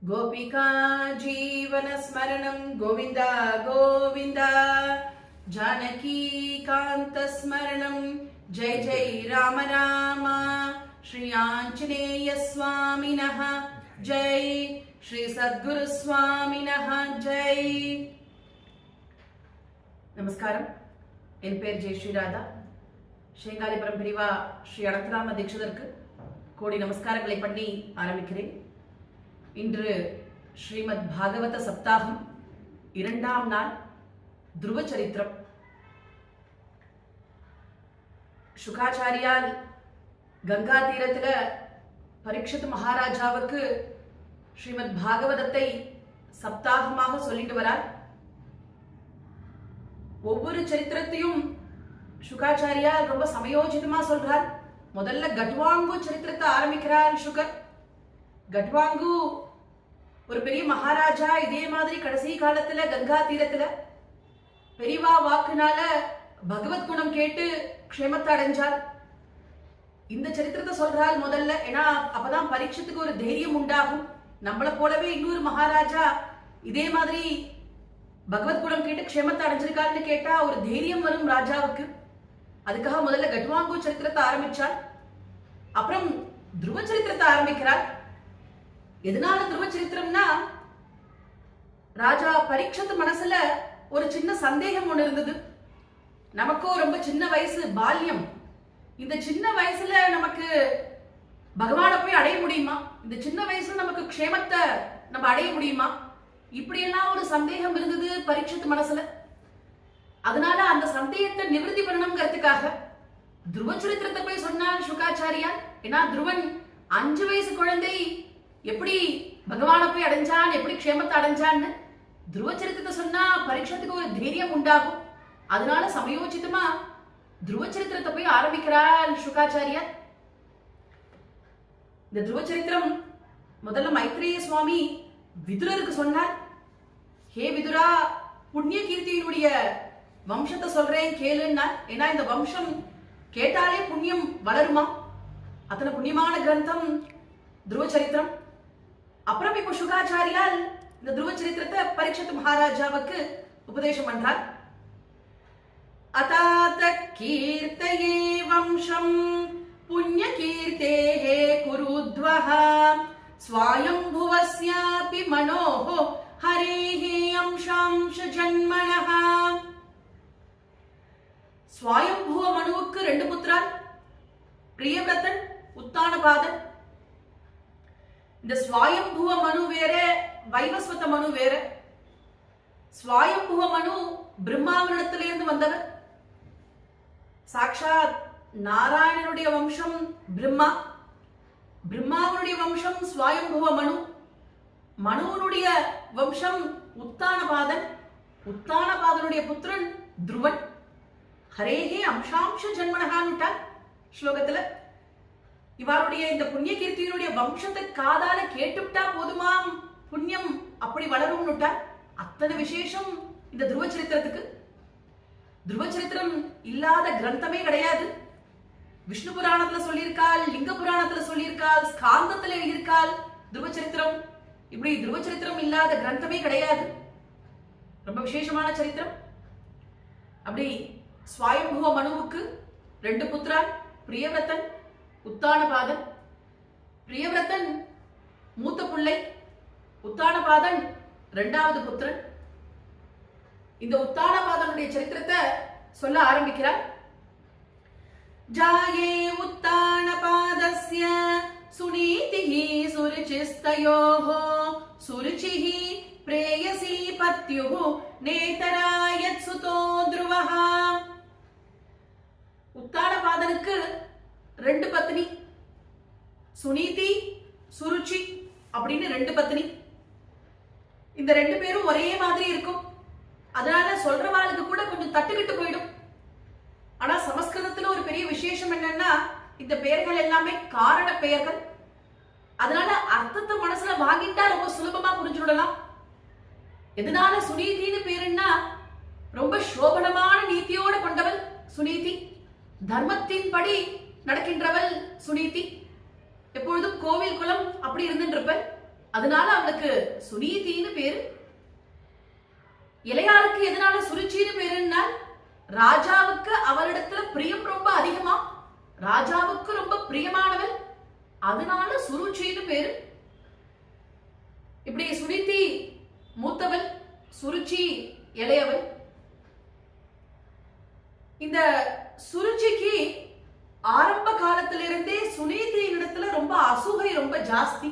गोपिका जीवन स्मरणं गोविंदा गोविंदा जानकी कांत स्मरणं जय जय राम राम श्री आंजनेय स्वामिनः जय श्री सद्गुरु स्वामिनः जय नमस्कारम என் பேர் ஜெய் ஸ்ரீராதா ஸ்ரீங்காலிபுரம் பிரிவா ஸ்ரீ அனந்தராம தீட்சிதருக்கு கோடி நமஸ்காரங்களை பண்ணி ஆரம்பிக்கிறேன். இன்று ஸ்ரீமத் பாகவத சப்தாகம் இரண்டாம் நாள் துருவ சரித்திரம். சுகாச்சாரியால் கங்கா தீரத்துல பரீட்சித் மகாராஜாவுக்கு ஸ்ரீமத் பாகவதத்தை சப்தாகமாக சொல்லிட்டு வரார். ஒவ்வொரு சரித்திரத்தையும் சுகாச்சாரியால் ரொம்ப சமயோஜிதமா சொல்றார். முதல்ல கட்வாங்கு சரித்திரத்தை ஆரம்பிக்கிறார் சுகர். கட்வாங்கு ஒரு பெரிய மகாராஜா. இதே மாதிரி கடைசி காலத்துல கங்கா தீரத்துல பெரியவா வாக்குனால பகவத் குணம் கேட்டு க்ஷேமத்தை அடைஞ்சார். இந்த சரித்திரத்தை சொல்றார் முதல்ல. ஏன்னா அப்பதான் பரீட்சத்துக்கு ஒரு தைரியம் உண்டாகும். நம்மளை போலவே இன்னொரு மகாராஜா இதே மாதிரி பகவத் குணம் கேட்டு க்ஷேமத்தை அடைஞ்சிருக்காருன்னு கேட்டா ஒரு தைரியம் வரும் ராஜாவுக்கு. அதுக்காக முதல்ல கட்வாங்கு சரித்திரத்தை ஆரம்பிச்சார். அப்புறம் துருவ சரித்திரத்தை ஆரம்பிக்கிறார். எதனால துருவ சரித்திரம்னா, ராஜா பரீட்சித் மனசுல ஒரு சின்ன சந்தேகம் ஒண்ணு இருந்தது. நமக்கோ ரொம்ப சின்ன வயசு, பால்யம். இந்த சின்ன வயசுல நமக்கு பகவானை போய் அடைய முடியுமா? இந்த சின்ன வயசுல நமக்கு க்ஷேமத்தை நம்ம அடைய முடியுமா? இப்படியெல்லாம் ஒரு சந்தேகம் இருந்தது பரீட்சித் மனசுல. அதனால அந்த சந்தேகத்தை நிவர்த்தி பண்ணணுங்கிறதுக்காக துருவ சரித்திரத்தை போய் சொன்னார் சுகாச்சாரியா. ஏன்னா துருவன் 5 வயசு குழந்தை எப்படி பகவானை போய் அடைஞ்சான், எப்படி க்ஷேமத்தை அடைஞ்சான்னு துருவ சரித்திரத்தை சொன்னா பரீட்சத்துக்கு ஒரு தைரியம் உண்டாகும். அதனால சமயோசிதமா துருவ சரித்திரத்தை போய் ஆரம்பிக்கிறார் சுகாச்சாரியா. இந்த துருவ சரித்திரம் முதல்ல மைத்ரேய சுவாமி விதுரருக்கு சொன்னார். ஹே விதுரா, புண்ணிய கீர்த்தியினுடைய வம்சத்தை சொல்றேன் கேளுன்னா. ஏன்னா இந்த வம்சம் கேட்டாலே புண்ணியம் வளருமா. அத்தனை புண்ணியமான கிரந்தம் துருவ சரித்திரம். அப்புறம் இப்ப சுகாச்சாரியால் இந்த துருவ சரித்திரத்தை பரீட்சித் மகாராஜாவுக்கு உபதேசம் பண்றார். அதாத கீர்த்தயே வம்சம் புண்ணிய கீர்த்தேஹே குருத்வஹ ஸ்வயம்புவஸ்யாபி மனோஹோ ஹரேஹே அம்சாம்ச ஜன்மனஹ. ஸ்வயம்புவ மனுவுக்கு 2 புத்திரர், பிரியவ்ரதன், உத்தானபாதன். இந்த ஸ்வயம்புவ மனு வேற, வைவஸ்வத மனு வேற. ஸ்வயம்புவ மனு பிரம்மாவனிடத்திலிருந்து வந்தவர். சாக்ஷாத் நாராயணனுடைய வம்சம் பிரம்மா. பிரம்மாவனுடைய வம்சம் ஸ்வயம்புவ மனு. மனுவனுடைய வம்சம் உத்தானபாதன். உத்தானபாதனுடைய புத்திரன் துருவன். ஹரேஹே அம்சாம்ச ஜன்மனஹான்னுட்டார் ஸ்லோகத்துல. இவருடைய இந்த புண்ணிய கீர்த்தியினுடைய வம்சத்தை காதால கேட்டுவிட்டா போதுமாம், புண்ணியம் அப்படி வளரும்னுட்டார். அத்தனை விசேஷம் இந்த துருவ சரித்திரத்துக்கு. துருவ சரித்திரம் இல்லாத கிரந்தமே கிடையாது. விஷ்ணு புராணத்துல சொல்லியிருக்காள், லிங்க புராணத்துல சொல்லியிருக்காள், ஸ்காந்தத்துல எழுதியிருக்காள் துருவ சரித்திரம். இப்படி துருவ சரித்திரம் இல்லாத கிரந்தமே கிடையாது. ரொம்ப விசேஷமான சரித்திரம். அப்படி ஸ்வயம்புவ மனுவுக்கு 2 புத்திரர், பிரியவ்ரதன், உத்தானபாதன். பிரியவ்ரதன் மூத்த பிள்ளை, உத்தானபாதன் 2வது புத்திரன். இந்த உத்தானபாதனுடைய சரித்திரத்தை சொல்ல ஆரம்பிக்கிறார். ஜாயே உத்தானபாதஸ்ய சுனீதிஹி சுருச்சிஸ்தயோஹோ சுருச்சிஹி பிரேயசி பத்யுஹு நேதராயத் சுதோ த்ருவஹ. உத்தானபாதனுக்கு 2 பத்னி, சுனீதி, சுருச்சி அப்படின்னு 2 பத்னி. இந்த 2 பேரும் ஒரே மாதிரி இருக்கும். அதனால சொல்றவாளுக்கு கூட கொஞ்சம் தட்டுக்கிட்டு போயிடும். ஆனா சமஸ்கிருதத்துல ஒரு பெரிய விசேஷம் என்னன்னா, இந்த பெயர்கள் எல்லாமே காரண பெயர்கள். அதனால அர்த்தத்தை மனசுல வாங்கிட்டா ரொம்ப சுலபமா புரிஞ்சுடலாம். எதனால சுனீதின்னு பேருன்னா, ரொம்ப சோபனமான நீதியோட கொண்டவள் சுனீதி. தர்மத்தின்படி நடக்கின்றவள் சுனீதி. எப்பொழுதும் கோவில் குலம் அப்படி இருந்துருப்ப. அதனால அவளுக்கு சுனீதின்னு பேரு. இளையாருக்கு எதனால சுருச்சின்னு பேருன்னா ராஜாவுக்கு அவளிடத்துல பிரியம் ரொம்ப அதிகமா, ராஜாவுக்கு ரொம்ப பிரியமானவள், அதனால சுருச்சின்னு பேரு. இப்படி சுனிதி மூத்தவள், சுருச்சி இளையவள். இந்த சுருச்சிக்கு ஆரம்ப காலத்திலிருந்தே சுனீதியின் இடத்துல ரொம்ப அசூகை ரொம்ப ஜாஸ்தி.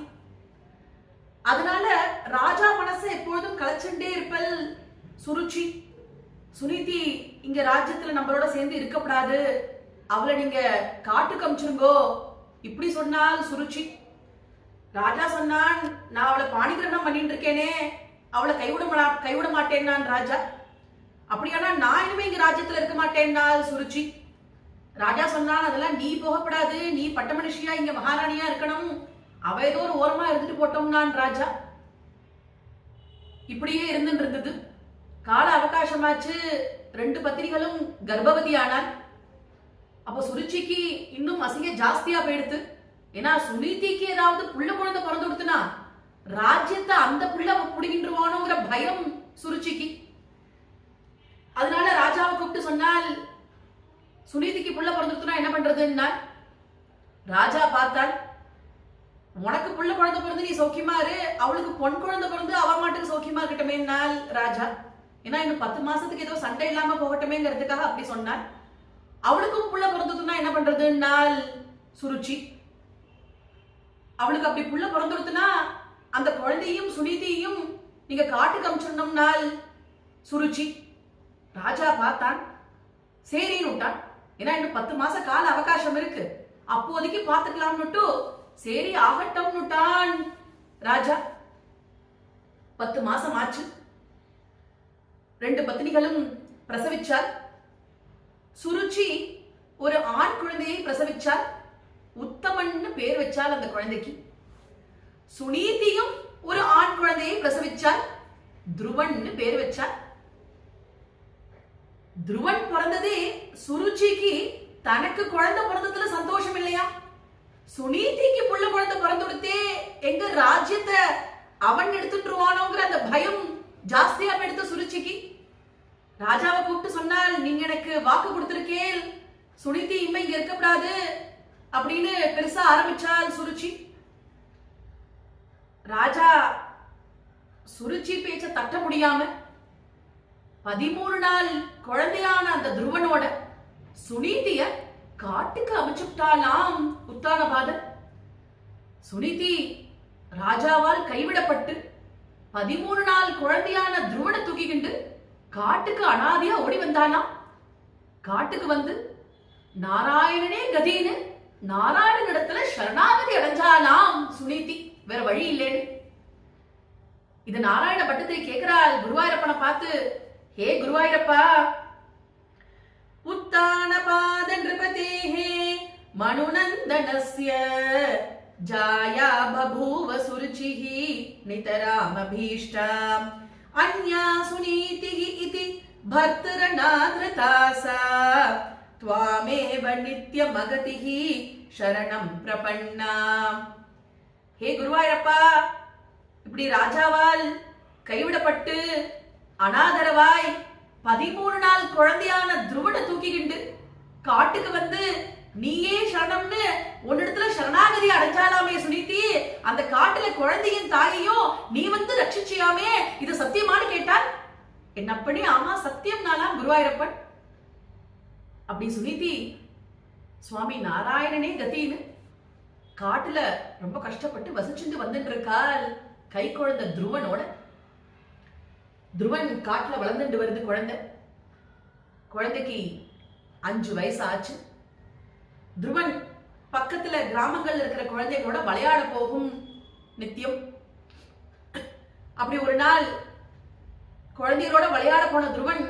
அதனால ராஜா மனசை எப்பொழுதும் கலைச்சுட்டே இருப்பல் சுருச்சி. சுனீதி இங்க ராஜ்யத்துல நம்மளோட சேர்ந்து இருக்கப்படாது, அவளை நீங்க காட்டுக்கு அமிச்சிருங்கோ இப்படி சொன்னால் சுருச்சி. ராஜா சொன்னான், நான் அவளை பாணிகிரகணம் பண்ணிட்டு இருக்கேனே, அவளை கைவிட மாட்டேன் நான் ராஜா. அப்படியானா நான் இனிமே இங்க ராஜ்யத்துல இருக்க மாட்டேன்னால் சுருச்சி. ராஜா சொன்னான், அதெல்லாம் நீ போகப்படாது, நீ பட்ட மனுஷியா இங்க மகாராணியா இருக்கணும், அவ ஏதோ ஒரு ஓரமா இருந்துட்டு போட்டோம் நான் ராஜா. இப்படியே இருந்துட்டு கால அவகாசமாச்சு. 2 பத்திரிகளும் கர்ப்பவதி ஆனான். அப்போ சுருச்சிக்கு இன்னும் அசிங்க ஜாஸ்தியா போயிடுத்து. ஏன்னா சுனீதிக்கு ஏதாவது புள்ள குழந்தை பிறந்து கொடுத்துனா ராஜ்யத்தை அந்த புள்ள புடிங்கின்றுவானோங்கிற பயம் சுருச்சிக்கு. அதனால ராஜாவை கூப்பிட்டு சொன்னால், சுனீதிக்கு புள்ள பிறந்துடுத்துனா என்ன பண்றதுன்னா ராஜா பார்த்தால், உனக்கு புள்ள குழந்தை பிறந்து நீ சௌக்கியமா இரு, அவளுக்கு பொன் குழந்தை பிறந்து அவ மாட்டுக்கு சௌக்கியமா இருக்கட்டுமேனால் ராஜா. ஏன்னா இன்னும் 10 மாசத்துக்கு ஏதோ சண்டை இல்லாம போகட்டுமேங்கிறதுக்காக அப்படி சொன்னார். அவளுக்கும் புள்ள பிறந்ததுன்னா என்ன பண்றதுனால் சுருச்சி. அவளுக்கு அப்படி புள்ள பிறந்துடுத்துனா அந்த குழந்தையும் சுனீதியையும் நீங்க காட்டுக்கு அமிச்சிடணும்னால் சுருச்சி. ராஜா பார்த்தான், சரின்னு விட்டான். ஏன்னா இன்னும் 10 மாச கால அவகாசம் இருக்கு, அப்போதைக்கு பார்த்துக்கலாம்னுட்டு சரி ஆகட்டும்னுட்டான் ராஜா. 10 மாசம் ஆச்சு. 2 பத்தினிகளும் பிரசவிச்சார். சுருச்சி ஒரு ஆண் குழந்தையை பிரசவிச்சார். உத்தமன்னு பேர் வச்சால் அந்த குழந்தைக்கு. சுனீதியும் ஒரு ஆண் குழந்தையை பிரசவிச்சார். துருவன்னு பேர் வச்சார். துருவன் பிறந்ததே சுருச்சிக்கு தனக்கு குழந்தை பிறந்ததுல சந்தோஷம் இல்லையா, சுனீதிக்கு புள்ள குழந்தை பிறந்துடுத்தே எங்க ராஜ்யத்தை அவன் எடுத்துட்டுருவானோங்கிற அந்த பயம் ஜாஸ்தியா எடுத்த சுருச்சிக்கு. ராஜாவை கூப்பிட்டு சொன்னால், நீங்க எனக்கு வாக்கு கொடுத்திருக்கேன், சுனிதி இம்மை இங்க இருக்கக்கூடாது அப்படின்னு பெருசா ஆரம்பிச்சால் சுருச்சி. ராஜா சுருச்சி பேச்ச தட்ட முடியாம 13 நாள் குழந்தையான அந்த துருவனோட சுனீதிய காட்டுக்கு அமைச்சுட்டாலாம் உத்தானபாதன். சுனிதி ராஜாவால் கைவிடப்பட்டு 13 நாள் குழந்தையான துருவனை தூக்கிக்கிண்டு காட்டுக்கு அனாதையா ஓடி வந்தானாம். காட்டுக்கு வந்து நாராயணனே கதின்னு நாராயணன் இடத்துல சரணாகதி அடைஞ்சாலாம் சுனீதி, வேற வழி இல்லேன்னு. இது நாராயண பட்டத்திரி கேட்கிறாள் குருவாயூரப்பனை பார்த்து, ஹே குருவாயூரப்பா, உத்தானபாத நிருபதேஹே மனுநந்தனஸ்ய ஜாயா பபூவ சுருச்சிஹி நிதராமபீஷ்டாம் அன்யா சுனீதிஹி இதி பர்தரநாத்ரதாசா த்வாமேவ நித்யமகதிஹி சரணம் பிரபன்னா. ஹே குருவாயூரப்பா, இப்படி ராஜாவால் கைவிடப்பட்டு அனாதரவாய் 13 நாள் குழந்தையான துருவனை தூக்கிக்கிண்டு காட்டுக்கு வந்து நீயே சரணம்னு உன்னிடத்துல சரணாகதி அடைஞ்சாலாமே சுனீதி, அந்த காட்டுல குழந்தையின் தாயையும் நீ வந்து ரட்சிச்சியாமே, இது சத்தியமானு கேட்டார். என்னப்படி? ஆமா சத்தியம் நாளாம் குருவாயூரப்பன். அப்படி சுனீதி சுவாமி நாராயணனே கத்தின்னு காட்டுல ரொம்ப கஷ்டப்பட்டு வசிச்சுட்டு வந்துட்டு இருக்கால் கை குழந்தை துருவனோட. துருவன் காட்டுல வளர்ந்துட்டு வருது குழந்தை. குழந்தைக்கு 5 வயசு ஆச்சு. துருவன் பக்கத்துல கிராமங்கள்ல இருக்கிற குழந்தைகளோட விளையாட போகும் நித்தியம். அப்படி ஒரு நாள் குழந்தைகளோட விளையாட போன துருவன்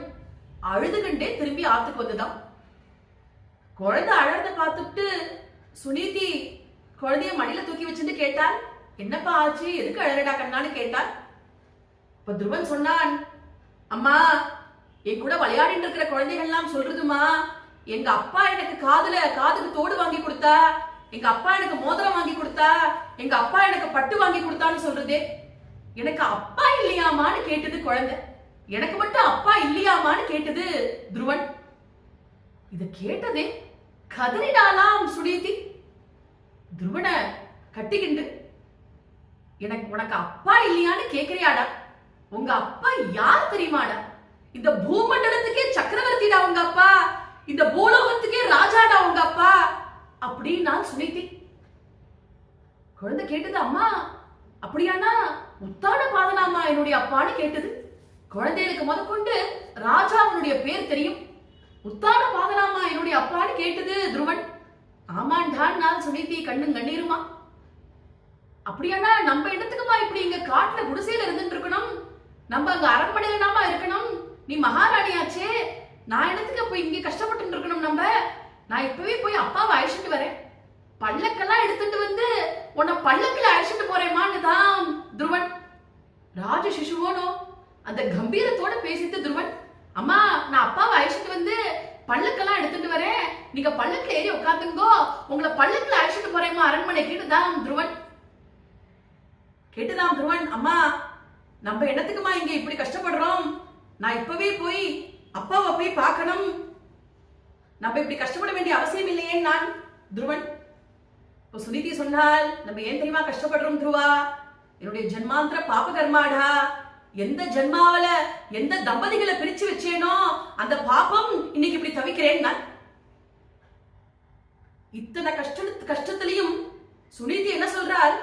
அழுதுகிட்டே திரும்பி ஆத்துக்கு வந்துதான். குழந்தை அழறத பார்த்துட்டு சுனீதி குழந்தைய மடியில தூக்கி வச்சுட்டு கேட்டாள், என்னப்பா ஆச்சு, எதுக்கு அழறடா கண்ணான்னு கேட்டாள். இப்ப துருவன் சொன்னான், அம்மா என் கூட விளையாடிட்டு இருக்கிற குழந்தைகள்லாம் சொல்றதுமா, எங்க அப்பா எனக்கு காதுக்கு தோடு வாங்கி கொடுத்தா, எங்க அப்பா எனக்கு மோதிரம் வாங்கி கொடுத்தா, எங்க அப்பா எனக்கு பட்டு வாங்கி கொடுத்தான்னு சொல்றதே. எனக்கு அப்பா இல்லையாமான்னு கேட்டது குழந்தை. எனக்கு மட்டும் அப்பா இல்லையாமான்னு கேட்டது துருவன். இத கேட்டதே கதறினாலாம் சுனீதி. துருவனை கட்டிக்கிண்டு, எனக்கு உனக்கு அப்பா இல்லையான்னு கேக்குறியாடா? உங்க அப்பா யார் தெரியுமாடா? இந்த பூமண்டலத்துக்கே சக்கரவர்த்திடா உங்க அப்பா, இந்த பூலோகத்துக்கே ராஜாடா உங்க அப்பா அப்படின்னா சுனிதி. குழந்தை கேட்டது, அம்மா அப்படியானா உத்தான பாதனாமா என்னுடைய அப்பான்னு கேட்டது. குழந்தைகளுக்கு முதற்கொண்டு ராஜாவுடைய பேர் தெரியும். உத்தான பாதனாமா என்னுடைய அப்பான்னு கேட்டது துருவன். ஆமாண்டான் நான் சுனிதி கண்ணும் கண்ணீருமா. அப்படியானா நம்ம இடத்துக்குமா இப்படி இங்க காட்டுல குடிசையில இருந்துட்டு இருக்கணும்? நம்ம அங்க அரண்மனையில நாம இருக்கணும். நீ மகாராணியாச்சே, நான் இடத்துக்கு போய் இங்க கஷ்டப்பட்டு இருக்கணும். நான் இப்பவே போய் அப்பாவை அழைச்சிட்டு வரேன், பல்லக்கெல்லாம் எடுத்துட்டு வந்து உன்னை பல்லக்கில் அழைச்சிட்டு போறேமான்னு தான் துருவன். ராஜ சிசுவோனோ அந்த கம்பீரத்தோட பேசிட்டு துருவன், அம்மா நான் அப்பாவை அழைச்சிட்டு வந்து பல்லக்கெல்லாம் எடுத்துட்டு வரேன், நீங்க பல்லக்கில் ஏறி உட்காந்துங்கோ, உங்களை பல்லக்கில் அழைச்சிட்டு போறேமா அரண்மனைக்கு தான் துருவன். கேட்டுதான் துருவன், அம்மா நம்ம என்னத்துக்குமா இங்க இப்படி கஷ்டப்படுறோம், நான் இப்பவே போய் அப்பாவை போய் பார்க்கணும், நம்ம இப்படி கஷ்டப்பட வேண்டிய அவசியம் இல்லையே நான் துருவன். இப்போ சுனிதி சொன்னால், நம்ம ஏன் தெரியுமா கஷ்டப்படுறோம் துருவா? என்னுடைய ஜென்மாந்திர பாப கர்மாடா. எந்த ஜென்மாவில எந்த தம்பதிகளை பிரிச்சு வச்சேனோ அந்த பாபம் இன்னைக்கு இப்படி தவிக்கிறேன் நான். இத்தனை கஷ்டத்திலையும் சுனிதி என்ன சொல்றார்?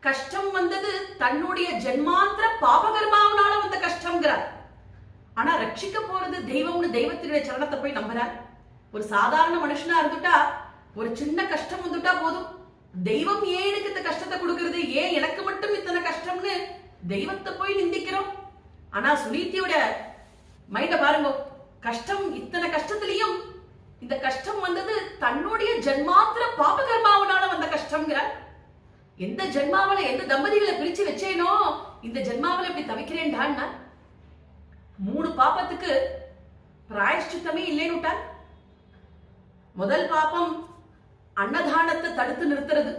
கஷ்டம் வந்தது தன்னுடைய ஜென்மாந்திர பாபகர்மாவனால வந்த கஷ்டம்ங்கிறார். ஆனா ரட்சிக்க போறது தெய்வம்னு தெய்வத்தினுடைய சரணத்தை போய் நம்புறார். ஒரு சாதாரண மனுஷனா இருந்துட்டா, ஒரு சின்ன கஷ்டம் வந்துட்டா போதும், தெய்வம் ஏன் எனக்கு இந்த கஷ்டத்தை கொடுக்கிறது, ஏன் எனக்கு மட்டும் இத்தனை கஷ்டம்னு தெய்வத்தை போய் நிந்திக்கிறோம். ஆனா சுனீதியோட மைண்ட பாருங்க, கஷ்டம் இத்தனை கஷ்டத்திலையும் இந்த கஷ்டம் வந்தது தன்னுடைய ஜென்மாந்திர பாபகர்மாவனால வந்த கஷ்டம்ங்கிறார். எந்த ஜென்மாவில எந்த தம்பதிகளை பிரிச்சு வச்சேனோ இந்த ஜென்மாவில இப்படி தவிக்கிறேன்டான்னா 3 பாபத்துக்கு பிராயஷ்சித்தமே இல்லைன்னு விட்டார். முதல் பாபம் அன்னதானத்தை தடுத்து நிறுத்துறது.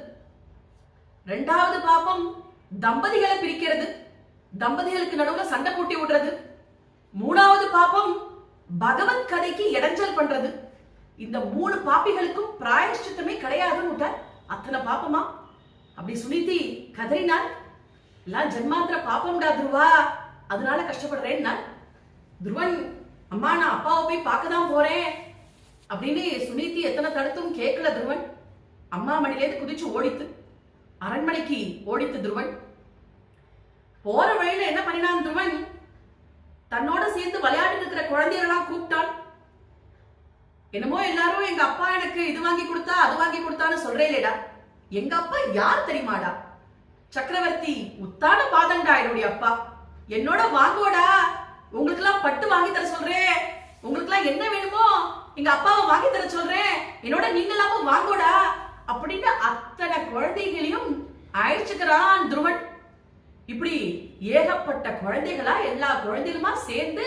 2வது பாபம் தம்பதிகளை பிரிக்கிறது, தம்பதிகளுக்கு நடுவுல சண்டை போட்டி விடுறது. 3வது பாபம் பகவத் கதைக்கு இடைஞ்சல் பண்றது. இந்த 3 பாப்பிகளுக்கும் பிராயஷ்சித்தமே கிடையாதுன்னு விட்டார். அத்தனை பாப்பமா? அப்படி சுனிதி கதறினாள், எல்லாம் ஜென்மாந்திர பாப்பம்டா துருவா, அதனால கஷ்டப்படுறேன் நான். துருவன், அம்மா நான் அப்பாவை போய் பார்க்கதான் போறேன் அப்படின்னு சுனிதி எத்தனை தடுத்தும் கேட்கல துருவன். அம்மா மடியிலேருந்து குதிச்சு ஓடித்து அரண்மனைக்கு ஓடித்து துருவன். போற வழியில என்ன பண்ணினான் துருவன்? தன்னோட சேர்ந்து விளையாட்டு இருக்கிற குழந்தைகளெல்லாம் கூப்பிட்டான். என்னமோ எல்லாரும் எங்க அப்பா எனக்கு இது வாங்கி கொடுத்தா அது வாங்கி கொடுத்தான்னு சொல்றேன்டா, எங்க அப்பா யார் தெரியுமாடா? சக்கரவர்த்தி உத்தான பாதண்டா என்னுடைய அப்பா. என்னோட வாங்கோடா, உங்களுக்கு எல்லாம் பட்டு வாங்கி தர சொல்றேன், உங்களுக்கு எல்லாம் என்ன வேணுமோ எங்க அப்பாவை வாங்கி தர சொல்றேன், என்னோட நீங்க எல்லாமும் வாங்கோடா அப்படின்னு அத்தனை குழந்தைகளையும் அழைச்சுக்கிறான் துருவன். இப்படி ஏகப்பட்ட குழந்தைகளா எல்லா குழந்தைகளுமா சேர்ந்து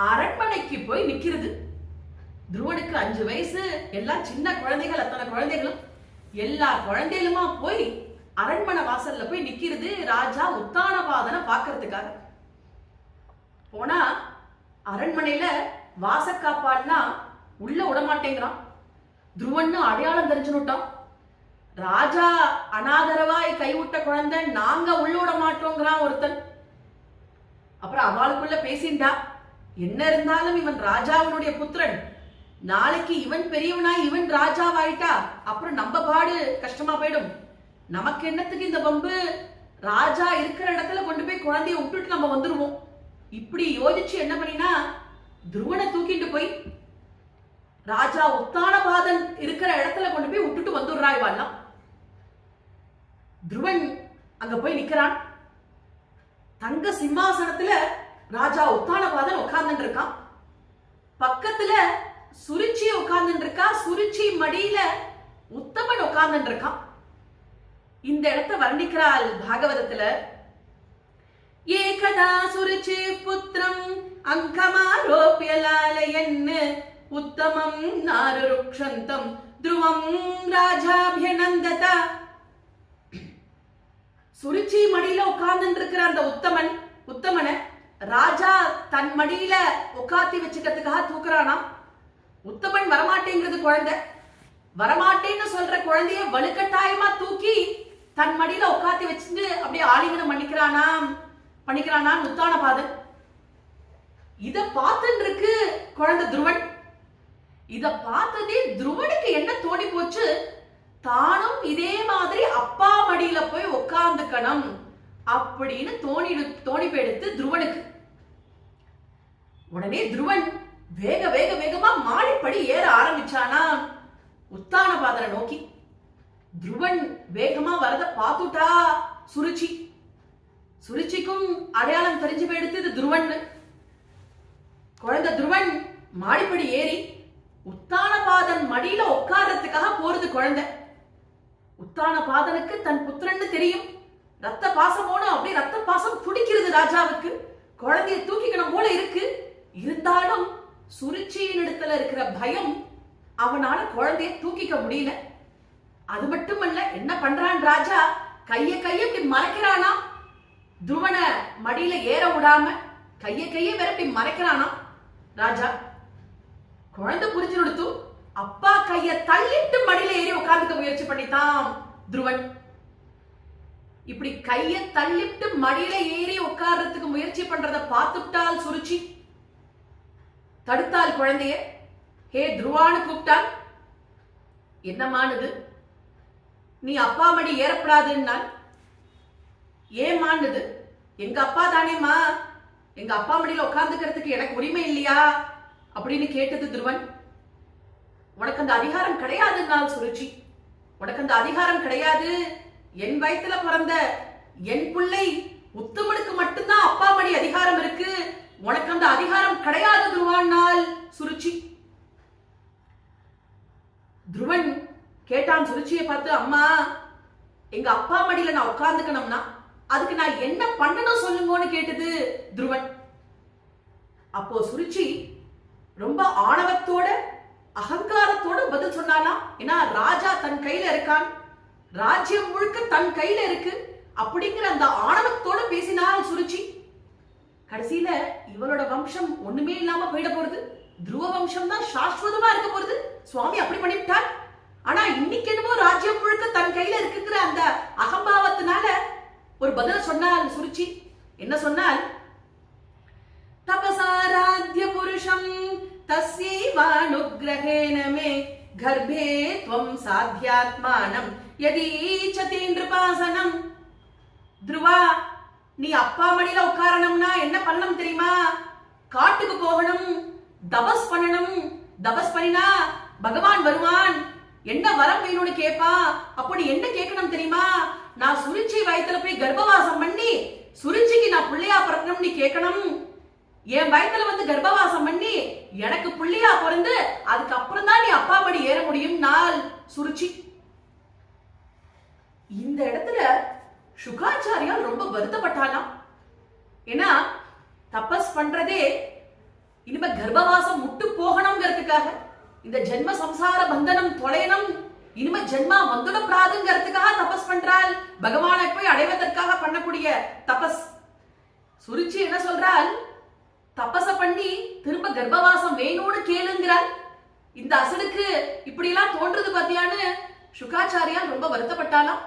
அரண்மனைக்கு போய் நிக்கிறது. துருவனுக்கு 5 வயசு, எல்லாம் சின்ன குழந்தைகள். அத்தனை குழந்தைகளும் எல்லா குழந்தைகளுமா போய் அரண்மனை வாசல்ல போய் நிக்கிறது ராஜா உத்தானபாதனை பாக்குறதுக்காக. போனா அரண்மனையில வாசக்காப்பாள்னா உள்ள விடமாட்டேங்கிறான். துருவன்னு அடையாளம் தெரிஞ்சுட்டான். ராஜா அனாதரவாய் கைவிட்ட குழந்தை, நாங்க உள்ள விட மாட்டோங்கிறான் ஒருத்தன். அப்புறம் அவளுக்குள்ள பேசிண்டா, என்ன இருந்தாலும் இவன் ராஜாவினுடைய புத்திரன், நாளைக்கு இவன் பெரியவனாய் இவன் ராஜாவாயிட்டா அப்புறம் நம்ம பாடு கஷ்டமா போயிடும், நமக்கு என்னத்துக்கு இந்த பம்பு, ராஜா இருக்கிற இடத்துல கொண்டு போய் குழந்தைய விட்டுட்டு நம்ம வந்துருவோம். இப்படி யோசிச்சு என்ன பண்ணினா துருவனை தூக்கிட்டு போய் ராஜா உத்தானபாதன் இருக்கிற இடத்துல கொண்டு போய் விட்டுட்டு வந்துடுறாய் வாழலாம். துருவன் அங்க போய் நிக்கிறான். தங்க சிம்மாசனத்துல ராஜா உத்தானபாதன் உட்கார்ந்து இருக்கான். பக்கத்துல சுருச்சி உட்கார்ந்து இருக்கா, சுருச்சி மடியில உத்தமன் உட்கார்ந்து இருக்கான். இந்த இடத்தை வர்ணிக்கிறாள் பாகவதத்துல. ஏகதா சுருச்சி புத்திரம் அங்கமாரோப்பிய லாலயன் உத்தமம் நாருருக்ஷந்தம் துருவம் ராஜாபியநந்தத. சுருச்சி மடியில உட்கார்ந்து இருக்கிற அந்த உத்தமனை ராஜா தன் மடியில உட்காத்தி வச்சுக்கிறதுக்காக தூக்குறானா. உத்தமன் வரமாட்டேங்கிறது குழந்தை. வரமாட்டேன்னு சொல்ற குழந்தைய வலுக்கட்டாயமா தூக்கி தன் மடியில உட்காத்தி வச்சுட்டு அப்படியே ஆலிங்கனம் பண்ணிக்கிறானா உத்தானபாதன். இத பார்த்துட்டு இருக்கு குழந்தை துருவன். இத பார்த்ததே துருவனுக்கு என்ன தோணி போச்சு, தானும் இதே மாதிரி அப்பா மடியில போய் உட்கார்ந்துக்கணும் அப்படின்னு தோணி போயிடுத்து துருவனுக்கு. உடனே துருவன் வேகமா மாடிப்படி ஏற ஆரம்பிச்சானா உத்தானபாதனை நோக்கி. துருவன் வேகமா வரத பார்த்துட்டா சுருச்சிக்கும் அடையாளம் தெரிஞ்சு போயிடுத்து இது துருவன். குழந்தை துருவன் மாடிப்படி ஏறி உத்தானபாதன் மடியில உட்கார்றதுக்காக போறது குழந்தை. உத்தானபாதனுக்கு தன் புத்திரன்னு தெரியும். ரத்த பாசமோன்னு அப்படியே ரத்த பாசம் துடிக்கிறது ராஜாவுக்கு. குழந்தைய தூக்கிக்கணும் போல இருக்கு. இருந்தாலும் சுருச்சியின் இடத்துல இருக்கிற பயம் அவனால குழந்தைய தூக்கிக்க முடியல. அது மட்டுமல்ல, என்ன பண்றான் ராஜா, கைய இப்படி மறைக்கிறானா. துருவன மடியில ஏற விடாம கைய வேற இப்படி மறைக்கிறானா ராஜா. குழந்தை புரிஞ்சு கொடுத்து அப்பா கைய தள்ளிட்டு மடியில ஏறி உட்கார்ந்துக்க முயற்சி பண்ணித்தான் துருவன். இப்படி கைய தள்ளிட்டு மடியில ஏறி உட்கார்றதுக்கு முயற்சி பண்றத பார்த்துட்டால் சுருச்சி. தடுத்தால் குழந்தைய. ஹே துருவான்னு கூப்பிட்டால். என்னமானது, நீ அப்பா மடி ஏறப்படாதுன்னா ஏமானது? எங்க அப்பா தானேமா, எங்க அப்பா மடியில உட்கார்ந்துக்கிறதுக்கு எனக்கு உரிமை இல்லையா அப்படின்னு கேட்டது துருவன். உனக்கு அந்த அதிகாரம் கிடையாதுன்னால் சுருச்சி. உனக்கு அந்த அதிகாரம் கிடையாது. என் வயித்துல பிறந்த என் பிள்ளை உத்தமனுக்கு மட்டும்தான் அப்பா மடி அதிகாரம் இருக்கு. உனக்கு அந்த அதிகாரம் கிடையாது துருவானால் சுருச்சி. துருவன் கேட்டான் சுருச்சியை பார்த்து, அம்மா எங்க அப்பா மடியில நான் உட்கார்ந்துக்கணும்னா அதுக்கு நான் என்ன பண்ணணும் சொல்லுங்கன்னு கேட்டது துருவன். அப்போ சுருச்சி ரொம்ப ஆணவத்தோட அகங்காரத்தோட பதில் சொன்னாலாம். ஏன்னா ராஜா தன் கையில இருக்கான், ராஜ்யம் முழுக்க தன் கையில இருக்கு அப்படிங்கிற அந்த ஆணவத்தோட பேசினால் சுருச்சி. கடைசியில இவளோட வம்சம் ஒண்ணுமே இல்லாம போயிட போறது. துருவ வம்சம் தான் சாஸ்வதமா இருக்க போறது. சுவாமி அப்படி பண்ணிவிட்டார். ஆனா இன்னைக்கு என்னமோ ராஜ்யம் முழுக்க தன் கையில இருக்குங்கிற அந்த அகம்பாவத்தினால ஒரு பதில சொன்னால் சுருச்சி. என்ன சொன்னால், தபசாராத்ய புருஷம் தஸ்யைவானுக்ரஹேன மே கர்ப்பே த்வம் சாத்யாத்மானம் யதீச்சதி நிருபாசனம். துருவா, நீ அப்பா மடியில உட்காரணும்னா என்ன பண்ணணும் தெரியுமா? காட்டுக்கு போகணும், தபஸ் பண்ணணும். தபஸ் பண்ணினா பகவான் வருவான், என்ன வரம் வேணும்னு கேப்பா. அப்படி என்ன கேட்கணும் தெரியுமா? நான் சுருச்சி வயித்துல போய் கர்ப்பவாசம் பண்ணி சுருச்சிக்கு நான் பிள்ளையா பிறக்கணும் நீ கேட்கணும். என் வயித்துல வந்து கர்ப்பவாசம் பண்ணி எனக்கு பிள்ளையா பிறந்து அதுக்கப்புறம் தான் நீ அப்பா மடி ஏற முடியும் நாள் சுருச்சி. இந்த இடத்துல சுகாச்சாரியால் ரொம்ப வருத்தப்பட்டாலாம். ஏன்னா தபஸ் பண்றதே இனிமே கர்ப்பவாசம் முட்டு போகணும்ங்கிறதுக்காக, இந்த ஜென்ம சம்சார பந்தனம் தொலையணும், இனிமே ஜென்மா வந்துடப்படாதுங்கிறதுக்காக தபஸ் பண்றாள். பகவானை போய் அடைவதற்காக பண்ணக்கூடிய தபஸ். சுருச்சி என்ன சொல்றாள், தபச பண்ணி திரும்ப கர்ப்பவாசம் வேணும்னு கேளுங்கிறாள். இந்த அசலுக்கு இப்படி எல்லாம் தோன்றது பாத்தியான்னு சுகாச்சாரியால் ரொம்ப வருத்தப்பட்டாலாம்.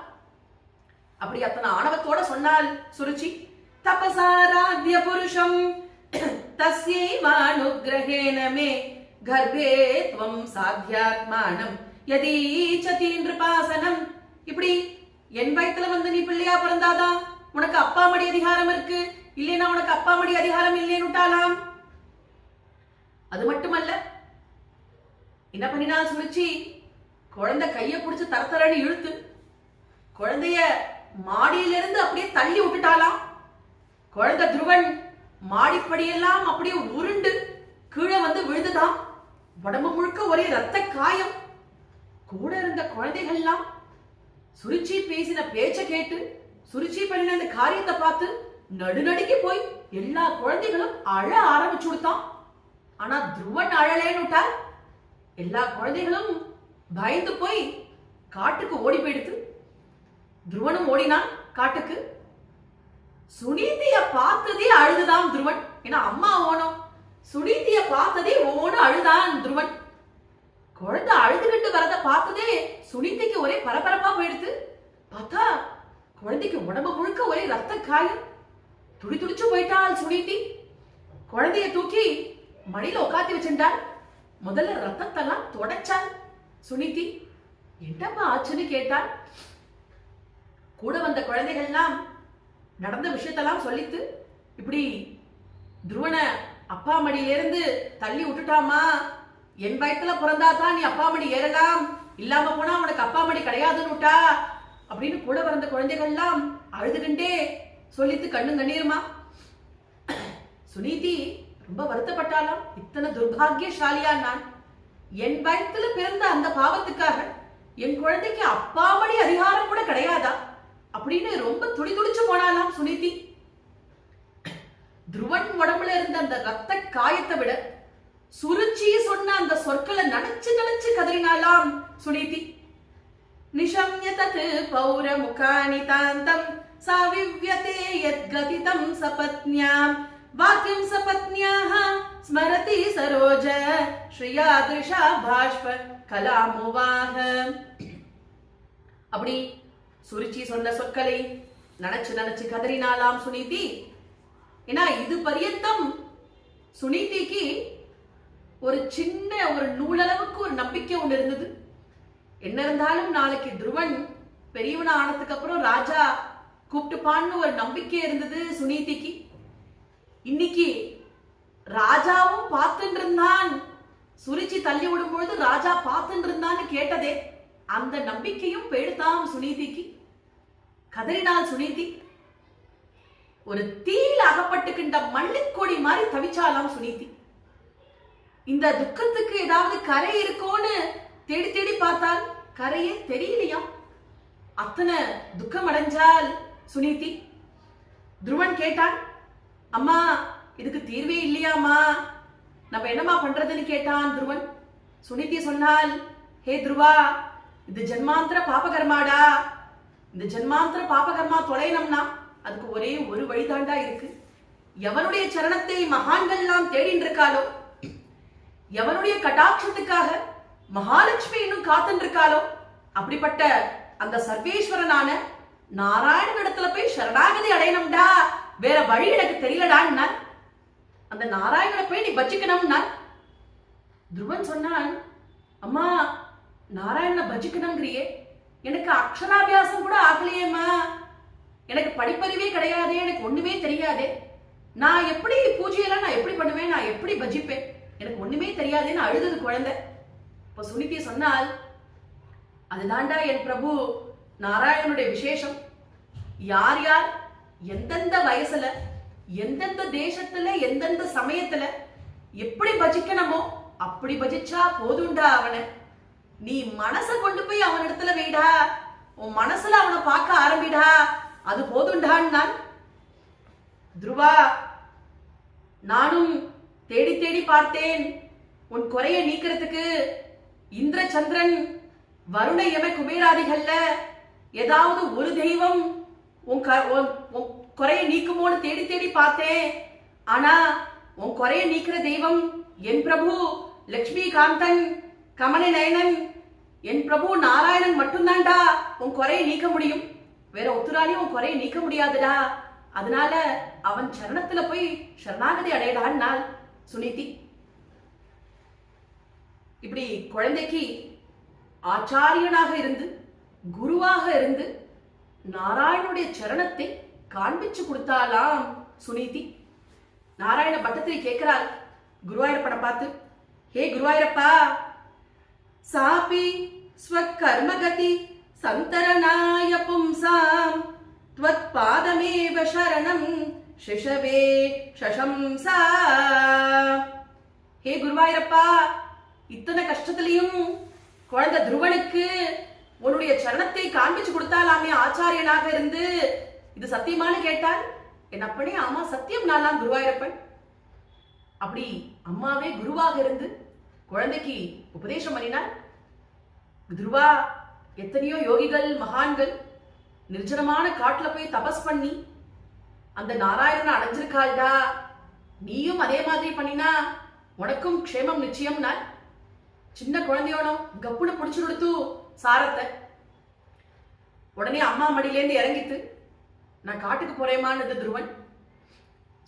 அப்படி அத்தனை ஆணவத்தோட சொன்னால் சுருச்சி. தபசாராத்ய புருஷம் தஸ்யைவானுக்ரஹேன மே கர்ப்பே த்வம் சாத்யாத்மானம் யதீச்சதி நிருபாசனம். இப்படி என் வயித்துல வந்து நீ பிள்ளையா பிறந்தாதான் உனக்கு அப்பா மடி அதிகாரம் இருக்கு, இல்லைன்னா உனக்கு அப்பா மடி அதிகாரம் இல்லைன்னுட்டாலாம். அது மட்டுமல்ல, என்ன பண்ணினா சுருச்சி, குழந்தை கைய புடிச்சு தரத்தரன்னு இழுத்து குழந்தைய மாடியிலிருந்து அப்படியே தள்ளி விட்டுட்டாலாம். குழந்தை துருவன் மாடிப்படியெல்லாம் அப்படியே உருண்டு கீழே வந்து விழுந்துதான். உடம்பு முழுக்க ஒரே ரத்த காயம். கூட இருந்த குழந்தைகள்லாம் சுருச்சி பேசின பேச்ச கேட்டு, சுருச்சி பண்ணின அந்த காரியத்தை பார்த்து நடுநடுக்கி போய் எல்லா குழந்தைகளும் அழ ஆரம்பிச்சு கொடுத்தான். ஆனா துருவன் அழலேன்னு விட்டார். எல்லா குழந்தைகளும் பயந்து போய் காட்டுக்கு ஓடி போயிடுத்து. துருவனும் ஓடினான் காட்டுக்கு. சுனீதிய பார்த்ததே அழுதுதான் துருவன். ஏன்னா அம்மா ஓணும். சுனீதிய பார்த்ததே ஓன்னு அழுதான் துருவன். குழந்தை அழுதுகிட்டு வரத பார்த்ததே சுனீதிக்கு ஒரே பரபரப்பா போயிடுத்து. பார்த்தா குழந்தைக்கு உடம்பு முழுக்க ஒரே ரத்த காயம். துடி துடிச்சு போயிட்டாள் சுனீதி. குழந்தைய தூக்கி மடியில உட்காத்தி வச்சிருந்தாள். முதல்ல ரத்தத்தெல்லாம் தொடச்சாள் சுனீதி. என்னப்பா ஆச்சுன்னு கேட்டாள். கூட வந்த குழந்தைகள்லாம் நடந்த விஷயத்தெல்லாம் சொல்லித்து, இப்படி துருவனை அப்பா மடியிலிருந்து தள்ளி விட்டுட்டாமா, என் வயத்துல பிறந்தாதான் நீ அப்பா மடி ஏறலாம், இல்லாம போனா உனக்கு அப்பா மடி கிடையாதுன்னு விட்டா அப்படின்னு கூட வந்த குழந்தைகள்லாம் அழுதுகிட்டே சொல்லித்து கண்ணு கண்ணீருமா. சுனீதி ரொம்ப வருத்தப்பட்டாலாம். இத்தனை துர்பாகியசாலியா நான், என் வயத்துல பிறந்த அந்த பாவத்துக்காக என் குழந்தைக்கு அப்பாமடி அதிகாரம் கூட கிடையாதா அப்படின்னு ரொம்ப துடி துடிச்சு போனாலாம் சுனீதி. துருவன் உடம்புல இருந்த அந்த ரத்த காயத்தை விட சுருச்சி சொன்ன அந்த சொற்களை நினைச்சு நினைச்சு கதறினாலாம் சுனீதி. நிஷம்ய தத் பௌர முகானி தாந்தம் சாவிவ்யதே யத் கதிதம் சபத்ன்யாம் வாக்கியம் சபத்ன்யாஹ ஸ்மரதி சரோஜ ஸ்ரீயா திருஷா பாஷ்ப கலாமுவாஹ. அப்படி சுருச்சி சொன்ன சொற்களை நினைச்சு நினைச்சு கதறினாலாம் சுனீதி. ஏன்னா இது பரியந்தம் சுனீதிக்கு ஒரு சின்ன ஒரு நூலளவுக்கு ஒரு நம்பிக்கை ஒன்று இருந்தது. என்ன இருந்தாலும் நாளைக்கு துருவன் பெரியவனா ஆனதுக்கு அப்புறம் ராஜா கூப்பிட்டுப்பான்னு ஒரு நம்பிக்கை இருந்தது சுனீதிக்கு. இன்னைக்கு ராஜாவும் பார்த்துட்டு இருந்தான், சுருச்சி தள்ளி விடும் பொழுது ராஜா பார்த்துட்டு இருந்தான்னு கேட்டதே அந்த நம்பிக்கையும் போயிடுதாம் சுனீதிக்கு. கதறினாள் சுனீதி. ஒரு தீயில அகப்பட்டுக்கின்ற மல்லிக்கொடி மாதிரி தவிச்சாலாம் சுனீதி. இந்த துக்கத்துக்கு ஏதாவது கரை இருக்கோன்னு தேடி தேடி பார்த்தால் கரையே தெரியலையா. அத்தனை துக்கம் அடைஞ்சால் சுனீதி. துருவன் கேட்டான், அம்மா இதுக்கு தீர்வே இல்லையாமா, நம்ம என்னமா பண்றதுன்னு கேட்டான் துருவன். சுனீதி சொன்னால், ஹே துருவா, இது ஜென்மாந்திர பாபகர்மாடா. இந்த ஜென்மாந்திர பாபகர்மா தொலைனம்னா அதுக்கு ஒரே ஒரு வழிதாண்டா இருக்கு. எவனுடைய சரணத்தை மகான்கள்லாம் தேடின்னு இருக்காளோ, எவனுடைய கடாட்சத்துக்காக மகாலட்சுமி இன்னும் காத்துன்னு இருக்காளோ, அப்படிப்பட்ட அந்த சர்வேஸ்வரனான நாராயணன் இடத்துல போய் சரணாகதி அடையணும்டா, வேற வழி எனக்கு தெரியலடான்னா. அந்த நாராயணனை போய் நீ பஜிக்கணும்னா. துருவன் சொன்னான், அம்மா நாராயணனை பஜிக்கணுங்கிறியே, எனக்கு அக்ஷராபியாசம் கூட ஆகலையேம்மா, எனக்கு படிப்பறிவே கிடையாதே, எனக்கு ஒண்ணுமே தெரியாதே, நான் எப்படி பூஜையெல்லாம் நான் எப்படி பண்ணுவேன், நான் எப்படி பஜிப்பேன், எனக்கு ஒண்ணுமே தெரியாதேன்னு அழுதது குழந்தை. இப்ப சுனிதி சொன்னால், அதுதாண்டா என் பிரபு நாராயணனுடைய விசேஷம். யார் யார் எந்தெந்த வயசுல எந்தெந்த தேசத்துல எந்தெந்த சமயத்துல எப்படி பஜிக்கணுமோ அப்படி பஜிச்சா போதுண்டா அவனை. நீ மனச கொண்டு போய் அவன் இடத்துல வைடா, உன் மனசுல அவனை பார்க்க ஆரம்பிடா, அது போதுண்டான். நான் துருவா, நானும் தேடி தேடி பார்த்தேன் உன் குறைய நீக்கிறதுக்கு. இந்திர சந்திரன் வருண யம குபேராதிகள்ல ஏதாவது ஒரு தெய்வம் உன் குறைய நீக்குமோன்னு தேடி தேடி பார்த்தேன். ஆனா உன் குறைய நீக்கிற தெய்வம் என் பிரபு லட்சுமி காந்தன் கமல நயனன், என் பிரபு நாராயணன் மட்டும்தான்டா உன் குறைய நீக்க முடியும். வேற ஒத்துராலையும் உன் குறைய நீக்க முடியாதுடா. அதனால அவன் சரணத்துல போய் சரணாகதி அடையடான்னாள் சுனிதி. இப்படி குழந்தைக்கு ஆச்சாரியனாக இருந்து குருவாக இருந்து நாராயணனுடைய சரணத்தை காண்பிச்சு கொடுத்தாலாம் சுனிதி. நாராயண பட்டத்திரி கேட்கிறாள் குருவாயூரப்பனை பார்த்து, ஹே குருவாயூரப்பா, சாபி ஸ்வகர்மகதி சந்தரணாய பும்சாம் த்வத் பாதமேவ சரணம் சிஷவே சசம்சா. ஹே குருவாயூரப்பா, இத்தனை கஷ்டத்திலையும் குழந்தை துருவனுக்கு உன்னுடைய சரணத்தை காண்பிச்சு கொடுத்தாலாமே ஆச்சாரியனாக இருந்து, இது சத்தியமானு கேட்டால் என் அப்பனே ஆமா சத்தியம் நான்லாம் குருவாயூரப்பன். அப்படி அம்மாவே குருவாக இருந்து குழந்தைக்கு உபதேசம் பண்ணினாள். துருவா, எத்தனையோ யோகிகள் மகான்கள் நிர்ஜனமான காட்டுல போய் தபஸ் பண்ணி அந்த நாராயணனை அடைஞ்சிருக்காள்டா. நீயும் அதே மாதிரி பண்ணினா உனக்கும் க்ஷேமம் நிச்சயம்னா. சின்ன குழந்தையோனோ கப்புனு பிடிச்சு கொடுத்து சாரத்தை. உடனே அம்மா மடியிலேருந்து இறங்கித்து, நான் காட்டுக்கு போறேமான்னு துருவன்.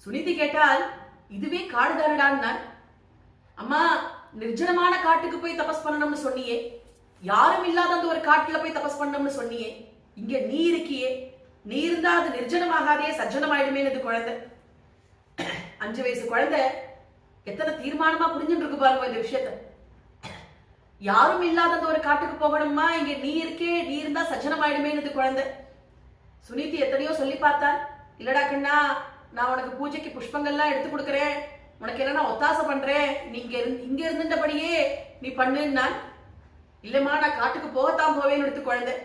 சுனிதி கேட்டால், இதுவே காடுதானடான்னா. அம்மா, நிர்ஜனமான காட்டுக்கு போய் தபஸ் பண்ணணும்னு சொன்னியே, யாரும் இல்லாத அந்த ஒரு காட்டுல போய் தபஸ் பண்ணணும்னு சொன்னியே, இங்க நீ இருக்கியே, நீ இருந்தா அது நிர்ஜனமாகாதே சஜ்ஜனமாயிடுமேனது குழந்தை. 5 வயசு குழந்தை எத்தனை தீர்மானமா புரிஞ்சுட்டு இருக்கு பாருங்க இந்த விஷயத்த. யாரும் இல்லாத அந்த ஒரு காட்டுக்கு போகணுமா, இங்க நீ இருக்கே, நீ இருந்தா சஜ்ஜனமாயிடுமேனது குழந்தை. சுனிதி எத்தனையோ சொல்லி பார்த்தா, இல்லடா கண்ணா, நான் உனக்கு பூஜைக்கு புஷ்பங்கள்லாம் எடுத்து கொடுக்குறேன், உனக்கு என்ன நான் ஒத்தாசை பண்றேன், நீங்க இங்க இருந்தபடியே நீ பண்ணுன்னா. இல்லம்மா, நான் காட்டுக்கு போகத்தான் போவேன்னு எடுத்து குழந்தை.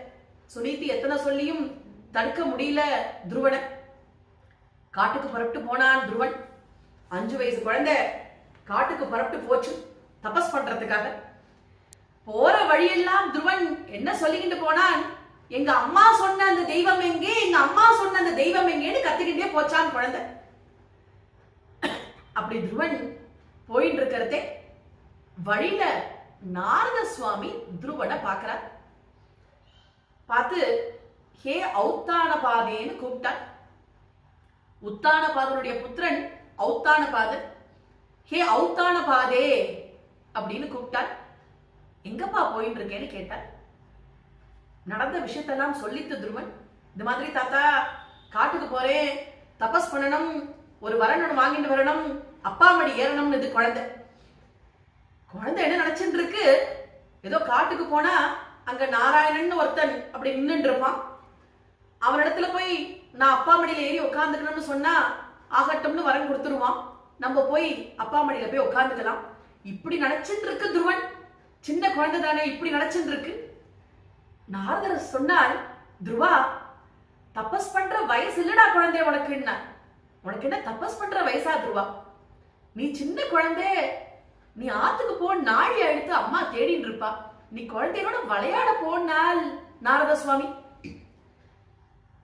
சுனிதி எத்தனை சொல்லியும் தடுக்க முடியல துருவனை. காட்டுக்கு புறப்பட்டு போனான் துருவன். 5 வயசு குழந்தை காட்டுக்கு புறப்பட்டு போச்சு தபஸ் பண்றதுக்காக. போற வழியெல்லாம் துருவன் என்ன சொல்லிக்கிட்டு போனான், எங்க அம்மா சொன்ன அந்த தெய்வம் எங்கே, எங்க அம்மா சொன்ன அந்த தெய்வம் எங்கேன்னு கத்துக்கிட்டே போச்சான் குழந்தை. அப்படி துருவன் போயிட்டு இருக்கிறதே வழியில நாரத சுவாமி துருவனை பார்க்கிறார். பார்த்து, ஹே ஔத்தானபாதேன்னு கூப்பிட்டார். உத்தானபாதனுடைய புத்திரன் ஔத்தானபாதன். ஹே ஔத்தானபாதே அப்படின்னு கூப்பிட்டார். எங்கப்பா போயிட்டு இருக்கேன்னு கேட்டார். நடந்த விஷயத்தெல்லாம் சொல்லித்து துருவன். இந்த மாதிரி தாத்தா, காட்டுக்கு போறேன், தபஸ் பண்ணணும், ஒரு வரணும் வாங்கிட்டு வரணும், அப்பா மடி ஏறணும்னு இது குழந்தை. குழந்தை என்ன நினைச்சுட்டு இருக்கு, ஏதோ காட்டுக்கு போனா அங்க நாராயணன் ஒருத்தன் அப்படி நின்றுட்டு இருப்பான், அவனிடத்துல போய் நான் அப்பா மடியில ஏறி உட்காந்துக்கணும்னு சொன்னா ஆகட்டும்னு வரம் கொடுத்துருவான், நம்ம போய் அப்பா மடியில போய் உட்காந்துக்கலாம். இப்படி நினைச்சுட்டு இருக்கு துருவன். சின்ன குழந்தை தானே, இப்படி நினைச்சுட்டு இருக்கு. நாரதர் சொன்னால், துருவா, தபஸ் பண்ற வயசு இல்லடா குழந்தை உனக்கு. என்ன உனக்கு என்ன தபஸ் பண்ற வயசா துருவா? நீ சின்ன குழந்தை, நீ ஆத்துக்கு போ, நாழி அழுத்து அம்மா தேடின்னு இருப்பா, நீ குழந்தையோட விளையாட போனால். நாரத சுவாமி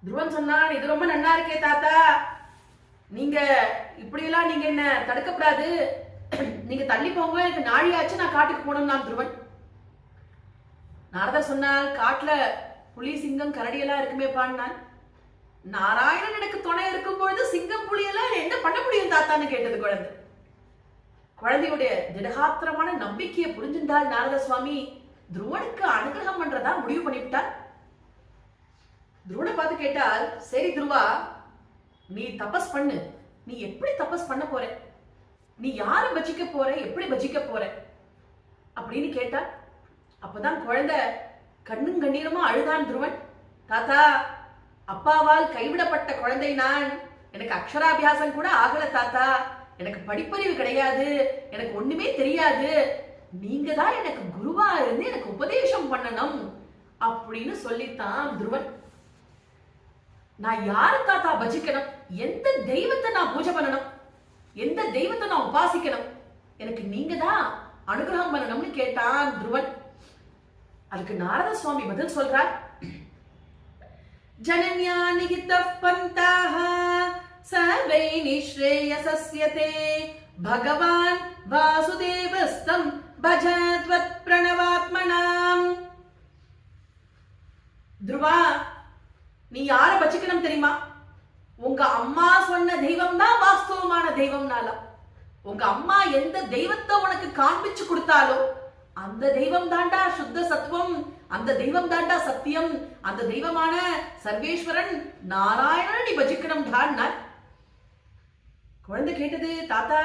துருவன் சொன்னான், இது ரொம்ப நன்னா இருக்கே தாத்தா, நீங்க இப்படியெல்லாம் நீங்க என்ன தடுக்கப்படாது, நீங்க தள்ளி போங்க, எனக்கு நாழியாச்சு, நான் காட்டுக்கு போனோம் நான் துருவன். நாரதர் சொன்னால், காட்டுல புலி சிங்கம் கரடியெல்லாம் இருக்குமே பான்னான். நாராயணன் எனக்கு துணை இருக்கும் பொழுது சிங்கம் புலியெல்லாம் என்ன பண்ண முடியும் தாத்தான்னு கேட்டது குழந்தை. குழந்தையுடைய திடகாத்திரமான நம்பிக்கையை புரிஞ்சிருந்தால் நாரத சுவாமி துருவனுக்கு அனுகிரகம் பண்றதா முடிவு பண்ணிவிட்டார். துருவனை பார்த்து கேட்டால், சரி துருவா, நீ தபஸ் பண்ணு, நீ எப்படி தபஸ் பண்ண போற, நீ யாரை பஜிக்க போற, எப்படி பஜிக்க போற அப்படின்னு கேட்டா. அப்பதான் குழந்தை கண்ணும் கண்ணீருமா அழுதான் துருவன். தாத்தா, அப்பாவால் கைவிடப்பட்ட குழந்தை நான், எனக்கு அக்ஷராபியாசம் கூட ஆகல தாத்தா, எனக்கு படிப்பறிவு கிடையாது, எனக்கு ஒண்ணுமே தெரியாது, நீங்க தான் எனக்கு குருவா இருந்து எனக்கு உபதேசம் பண்ணணும் அப்படின்னு சொல்லித்தான் துருவன். நான் யாரு தாத்தா பஜிக்கணும், எந்த தெய்வத்தை நான் பூஜை பண்ணணும், எந்த தெய்வத்தை நான் உபாசிக்கணும், எனக்கு நீங்க தான் அனுகிரகம் பண்ணணும்னு கேட்டான் துருவன். அதுக்கு நாரத சுவாமி பதில் சொல்றார், ஜனன்யா நிகித பந்தாஹ சர்வை நிஸ்ரேயசஸ்யதே பகவான் வாசுதேவஸ்தம் பஜத்வத் பிரணவாத்மனாம். துருவா, நீ யார பஜிக்கணும் தெரியுமா? உங்க அம்மா சொன்ன தெய்வம் தான் வாஸ்தவமான தெய்வம்னால. உங்க அம்மா எந்த தெய்வத்தை உனக்கு காண்பிச்சு கொடுத்தாலோ அந்த தெய்வம் தாண்டா சுத்த சத்துவம், அந்த தெய்வம் தாண்டா சத்தியம், அந்த தெய்வமான சர்வேஸ்வரன் நாராயணன் நீ பஜிக்கணும் தான். குழந்தை கேட்டது, தாத்தா,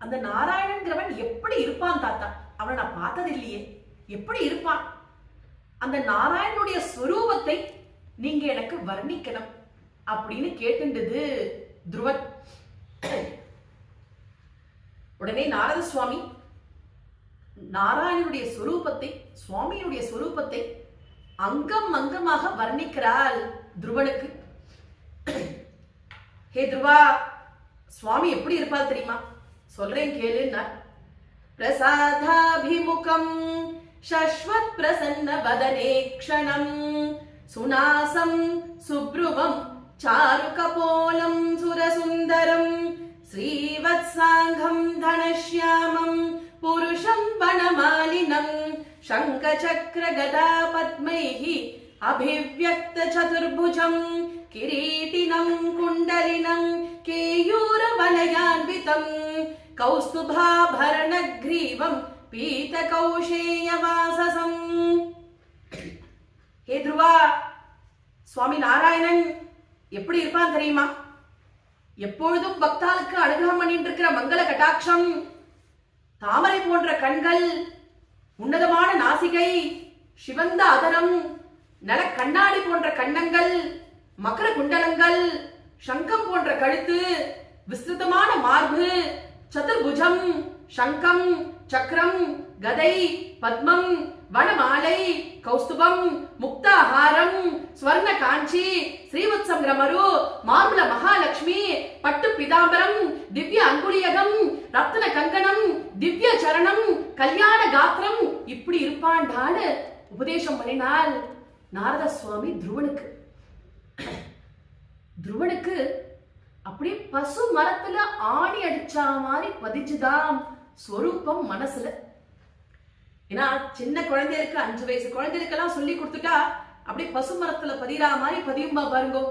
அந்த நாராயணன்கிறவன் எப்படி இருப்பான் தாத்தா? அவனை நான் பார்த்தது இல்லையே, எப்படி இருப்பான்? அந்த நாராயணனுடைய ஸ்வரூபத்தை நீங்க எனக்கு வர்ணிக்கணும் அப்படின்னு கேட்டுண்டது துருவன். உடனே நாரத சுவாமி நாராயணனுடைய ஸ்வரூபத்தை, சுவாமியுடைய ஸ்வரூபத்தை அங்கம் அங்கமாக வர்ணிக்கிறாள் துருவனுக்கு. ஹே துருவா, சுவாமி எப்படி இருப்பார் தெரியுமா? சொல்றேன் கேளுன்னா. प्रसादाभिमुखम् शश्वत् प्रसन्न वदने क्षणम् सुनासम् सुब्रुवम् चारुकपोलम् सुरसुन्दरम् श्रीवत्साङ्गम् धनश्यामम् पुरुषम् वनमालिनम् शङ्खचक्र गदा पद्मैः अभिव्यक्त चतुर्भुजम् किरीटिनम् कुण्डलिनम् केयूरवलयान्वितम् कौस्तुभाभरणग्रीवम् पीतकौशेयवाससम्. ஹே துருவா, சுவாமி நாராயணன் எப்படி இருப்பான் தெரியுமா? எப்பொழுதும் பக்தாளுக்கு அனுகிரகம் பண்ணிட்டு இருக்கிற மங்கள கட்டாட்சம், தாமரை போன்ற கண்கள், உன்னதமான நாசிகை, சிவந்த அதரம், நல கண்ணாடி போன்ற கண்ணங்கள், மகர குண்டலங்கள், சங்கம் போன்ற கழுத்து, விஸ்திருதமான மார்பு, சதுர்புஜம், சங்கம், சக்கரம், கதை, பத்மம், வனமாலை, கௌஸ்துபம், முக்தாஹாரம், ஸ்வர்ண காஞ்சி, ஸ்ரீவத்சங்கிரமரு, மார்புல மகாலட்சுமி, பட்டு பிதாம்பரம், திவ்ய அங்குலியகம், ரத்ன கங்கணம், திவ்ய சரணம், கல்யாண காத்திரம், இப்படி இருப்பாண்டான்னு உபதேசம் பண்ணினால் நாரத சுவாமி துருவனுக்கு. துருவனுக்கு அப்படியே பசு மரத்துல ஆணி அடிச்சா மாதிரி பதிச்சுதாம் ஸ்வரூபம் மனசுல. ஏன்னா சின்ன குழந்தைகளுக்கு 5 வயசு குழந்தைகளுக்கெல்லாம் சொல்லி கொடுத்துட்டா அப்படியே பசு மரத்துல பதிரா மாதிரி பதியும்பா பாருங்கோ.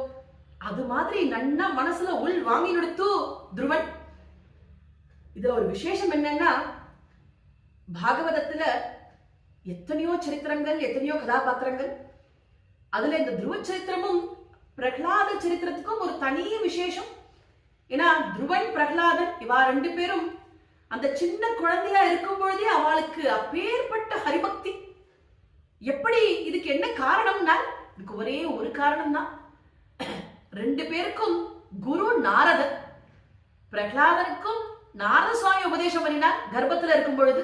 அது மாதிரி நன்னா மனசுல உள் வாங்கி நடுத்து துருவன். இதுல ஒரு விசேஷம் என்னன்னா, பாகவதத்துல எத்தனையோ சரித்திரங்கள், எத்தனையோ கதாபாத்திரங்கள். அதுல இந்த துருவ சரித்திரமும் பிரகலாத சரித்திரத்துக்கும் ஒரு தனி விசேஷம். ஏன்னா துருவன் பிரகலாதன் இவா 2 பேரும் அந்த சின்ன குழந்தையா இருக்கும் பொழுதே அவளுக்கு அப்பேற்பட்ட ஹரிபக்தி. எப்படி? இதுக்கு என்ன காரணம்னா, இதுக்கு ஒரே ஒரு காரணம் தான். 2 பேருக்கும் குரு நாரதர். பிரகலாதனுக்கும் நாரத சுவாமி உபதேசம் பண்ணினார் கர்ப்பத்துல இருக்கும் பொழுது.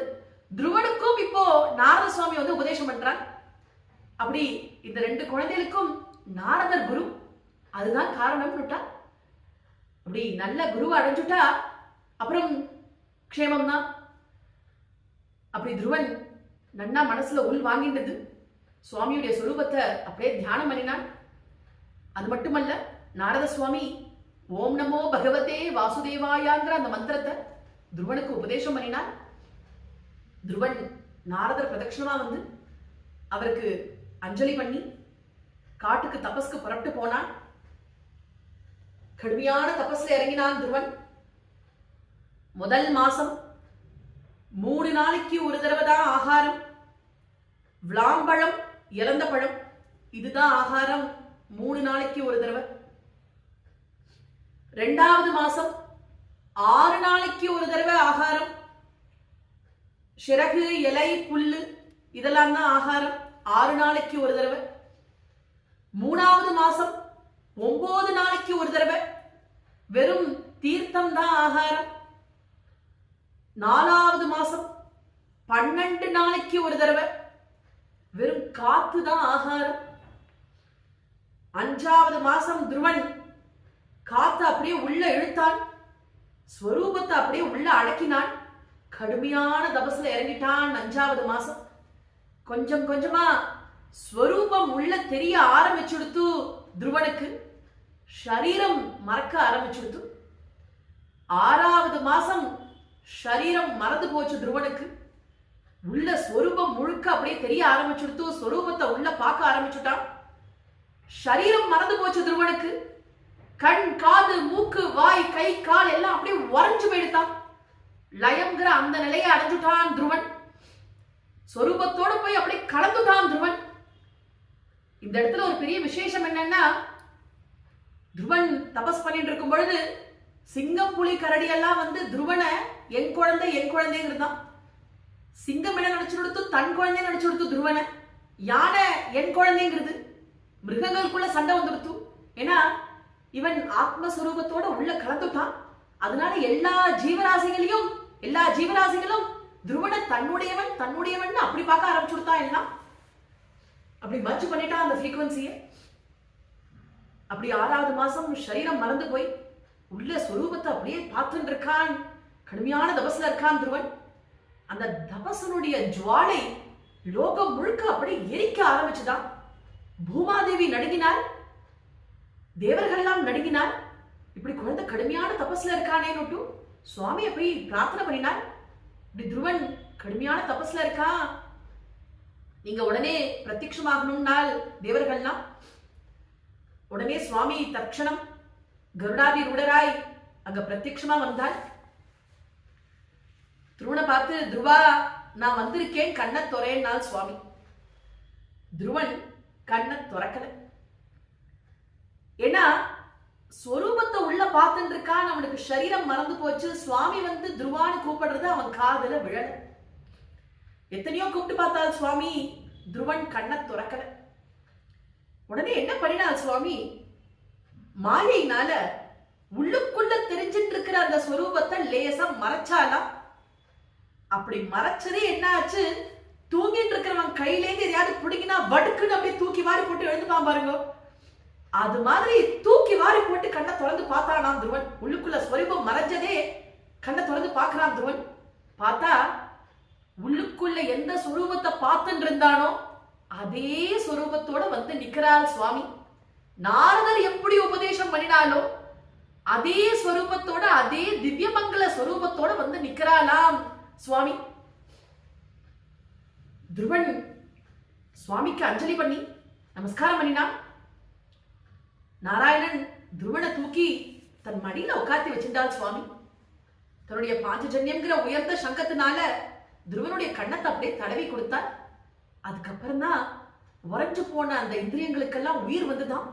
துருவனுக்கும் இப்போ நாரத சுவாமி வந்து உபதேசம் பண்றார். அப்படி இந்த 2 குழந்தைகளுக்கும் நாரதர் குரு. அதுதான் காரணம். அப்படி நல்ல குருவை அடைஞ்சுட்டா அப்புறம் க்ஷேமம் தான். அப்படி துருவன் நன்னா மனசுல உள் வாங்கின்றது. சுவாமியுடைய சொரூபத்தை அப்படியே தியானம் பண்ணினான். அது மட்டுமல்ல, நாரத சுவாமி ஓம் நமோ பகவதே வாசுதேவாயாங்கிற அந்த மந்திரத்தை துருவனுக்கு உபதேசம் பண்ணினான். துருவன் நாரதர் பிரதட்சணமா வந்து அவருக்கு அஞ்சலி பண்ணி காட்டுக்கு தபஸ்க்கு புறப்பட்டு போனான். கடுமையான தபஸ்ல இறங்கினான் துருவன். முதல் மாசம் 3 நாளைக்கு ஒரு தடவை தான் ஆகாரம். விளாம்பழம், இலந்த பழம், இதுதான் ஆகாரம் 3 நாளைக்கு ஒரு தடவை. 2வது மாசம் 6 நாளைக்கு ஒரு தடவை ஆகாரம். சிறகு, இலை, புல்லு இதெல்லாம் தான் ஆகாரம் 6 நாளைக்கு ஒரு தடவை. 3வது மாசம் 9 நாளைக்கு ஒரு தடவை வெறும் தீர்த்தம் தான் ஆகாரம். 4வது மாசம் 12 நாளைக்கு ஒரு தடவை வெறும் காத்து தான் ஆகாரம். 5வது மாசம் துருவன் காத்து அப்படியே உள்ள இழுத்தான், ஸ்வரூபத்தை அப்படியே உள்ள அடக்கினான். கடுமையான தபஸ்ல இறங்கிட்டான். 5வது மாசம் கொஞ்சம் கொஞ்சமா ஸ்வரூபம் உள்ள தெரிய ஆரம்பிச்சுடுத்து. துருவனுக்கு ஷரீரம் மறக்க ஆரம்பிச்சுடுத்து. 6வது மாசம் ஷரீரம் மறந்து போச்சு துருவனுக்கு. உள்ள ஸ்வரூபம் முழுக்க அப்படியே தெரிய ஆரம்பிச்சுடுத்து. ஸ்வரூபத்தை உள்ள பார்க்க ஆரம்பிச்சுட்டான். ஷரீரம் மறந்து போச்சு துருவனுக்கு. கண், காது, மூக்கு, வாய், கை, கால் எல்லாம் அப்படியே உறைஞ்சு போயிடுத்தான். லயம்ங்கிற அந்த நிலையை அடைஞ்சுட்டான் துருவன். ஸ்வரூபத்தோடு போய் அப்படியே கலந்துட்டான் துருவன். இந்த இடத்துல ஒரு பெரிய விசேஷம் என்னன்னா, துருவன் தபஸ் பண்ணிட்டு இருக்கும் பொழுது சிங்கம், புலி, கரடி எல்லாம் வந்து துருவனை என் குழந்தை என் குழந்தைங்கிறதான். சிங்கம் என்ன நினைச்சு கொடுத்து, தன் குழந்தை நினைச்சு கொடுத்து துருவனை. யானை என் குழந்தைங்கிறது. மிருகங்களுக்குள்ள சண்டை வந்துடுத்து. ஏன்னா இவன் ஆத்மஸ்வரூபத்தோட உள்ள கலந்துட்டான். அதனால எல்லா ஜீவராசிகளும் துருவனை தன்னுடையவன் தன்னுடையவன் அப்படி பார்க்க ஆரம்பிச்சுடுத்தான். எல்லாம் அப்படி மர்ஜ் பண்ணிட்டான் அந்த ஃப்ரீக்வன்சியை. அப்படி 6வது மாசம் சரீரம் மறந்து போய் உள்ள ஸ்வரூபத்தை அப்படியே பார்த்துட்டு இருக்கான். கடுமையான தபஸ்ல இருக்கான் துருவன். அந்த தபசனுடைய ஜுவாலை லோகம் முழுக்க அப்படி எரிக்க ஆரம்பிச்சுதான். பூமாதேவி நடுங்கினார், தேவர்கள்லாம் நடுங்கினார். இப்படி குழந்தை கடுமையான தபஸ்ல இருக்கானேன்னு சுவாமியை போய் பிரார்த்தனை பண்ணினார். இப்படி துருவன் கடுமையான தபஸ்ல இருக்கா, நீங்க உடனே பிரத்யட்சமாகணும்னால் தேவர்கள்லாம் உடனே சுவாமி தட்சணம் கருடாதி ரூடராய் அங்க பிரத்யட்சமா வந்தால். துருவனை பார்த்து, துருவா நான் வந்திருக்கேன், கண்ணை துறையினால் சுவாமி. துருவன் கண்ணை துறக்கல. ஏன்னா ஸ்வரூபத்தை உள்ள பார்த்துட்டு இருக்கான், அவனுக்கு சரீரம் மறந்து போச்சு. சுவாமி வந்து துருவான்னு கூப்பிடுறது அவன் காதுல விழல. எத்தனையோ கூப்பிட்டு பார்த்தால் சுவாமி, துருவன் கண்ணை துறக்கல. உடனே என்ன பண்ணினார் சுவாமி, மாயையினால உள்ளுக்குள்ள தெரிஞ்சிட்டு இருக்கிற அந்த ஸ்வரூபத்தை லேசா மறைச்சாலாம். அப்படி மறைச்சதே என்ன ஆச்சு, தூங்கிட்டு இருக்கிறவன் கையிலேருந்து எதையாவது பிடிங்கினா வடுக்குன்னு அப்படியே தூக்கி வாரி போட்டு எழுந்துப்பான் பாருங்க. அது மாதிரி தூக்கி வாரி போட்டு கண்ணை திறந்து பார்த்தானாம் துருவன். உள்ளுக்குள்ள ஸ்வரூபம் மறைஞ்சதே கண்ணை திறந்து பார்க்கறான் துருவன். பார்த்தா உள்ளுக்குள்ள எந்த ஸ்வரூபத்தை பார்த்துட்டு இருந்தானோ அதே ஸ்வரூபத்தோட வந்து நிக்கிறார் சுவாமி. நாரதர் எப்படி உபதேசம் பண்ணினாலும் அதே ஸ்வரூபத்தோட, அதே திவ்யமங்கல ஸ்வரூபத்தோட வந்து நிக்கிறாளாம் சுவாமி. துருவன் சுவாமிக்கு அஞ்சலி பண்ணி நமஸ்காரம் பண்ணினான். நாராயணன் துருவனை தூக்கி தன் மடியில உட்கார்த்தி வச்சிருந்தாள் சுவாமி. தன்னுடைய பாஞ்சஜன்யம்ங்கிற உயர்ந்த சங்கத்தினால துருவனுடைய கண்ணத்தை அப்படியே தடவி கொடுத்தார். அதுக்கப்புறம் தான் உறைஞ்சு போன அந்த இந்திரியங்களுக்கெல்லாம் உயிர் வந்துதான்.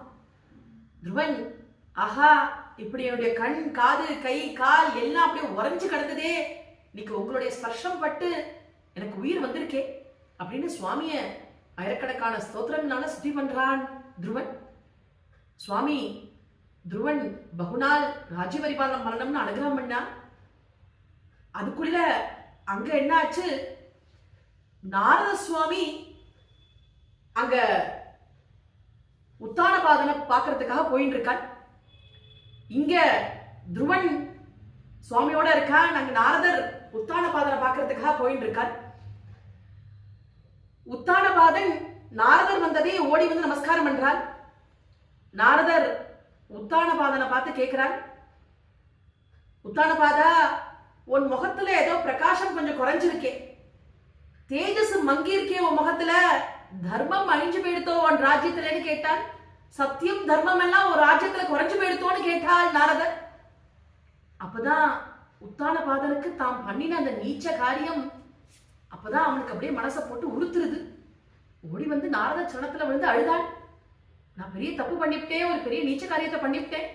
துருவன், ஆஹா, இப்படி என்னுடைய கண், காது, கை, கால் எல்லாம் அப்படியே உறைஞ்சு கிடந்ததே, இன்னைக்கு உங்களுடைய ஸ்பர்ஷம் பட்டு எனக்கு உயிர் வந்திருக்கே அப்படின்னு சுவாமிய ஆயிரக்கணக்கான ஸ்தோத்திரங்களால சுத்தி பண்றான் துருவன். சுவாமி துருவன் பகுநாள் ராஜ்யபரிபாலனம் பண்ணணும்னு அனுகிரகம் பண்ணா. அதுக்குள்ள அங்க என்ன ஆச்சு, நாரத சுவாமி அங்க உத்தானபாதனை பார்க்கறதுக்காக போயிட்டு இருக்கான். இங்க துருவன் சுவாமியோட இருக்கான், அங்க நாரதர் உத்தானபாதனை பார்க்கறதுக்காக போயிட்டு இருக்கார். உத்தானபாதன் நாரதர் வந்ததே ஓடி வந்து நமஸ்காரம் பண்றார். நாரதர் உத்தானபாதனை பார்த்து கேட்கிறார், உத்தானபாதா, உன் முகத்துல ஏதோ பிரகாசம் கொஞ்சம் குறைஞ்சிருக்கே, தேஜஸ் மங்கி இருக்கே உன் முகத்துல, தர்மம் அழிஞ்சு போயிடுத்தோ உன் ராஜ்யத்துலன்னு கேட்டால். சத்தியம் தர்மம் எல்லாம் ஒரு ராஜ்யத்துல குறைஞ்சு போயிடுத்தோன்னு கேட்டாள் நாரதர். அப்பதான் உத்தானபாதனுக்கு தாம் பண்ணின அந்த நீச்ச காரியம் அப்பதான் அவனுக்கு அப்படியே மனசை போட்டு உறுத்துருது. ஓடி வந்து நாரத சரணத்துல விழுந்து அழுதாள். நான் பெரிய தப்பு பண்ணிவிட்டேன், ஒரு பெரிய நீச்ச காரியத்தை பண்ணிவிட்டேன்,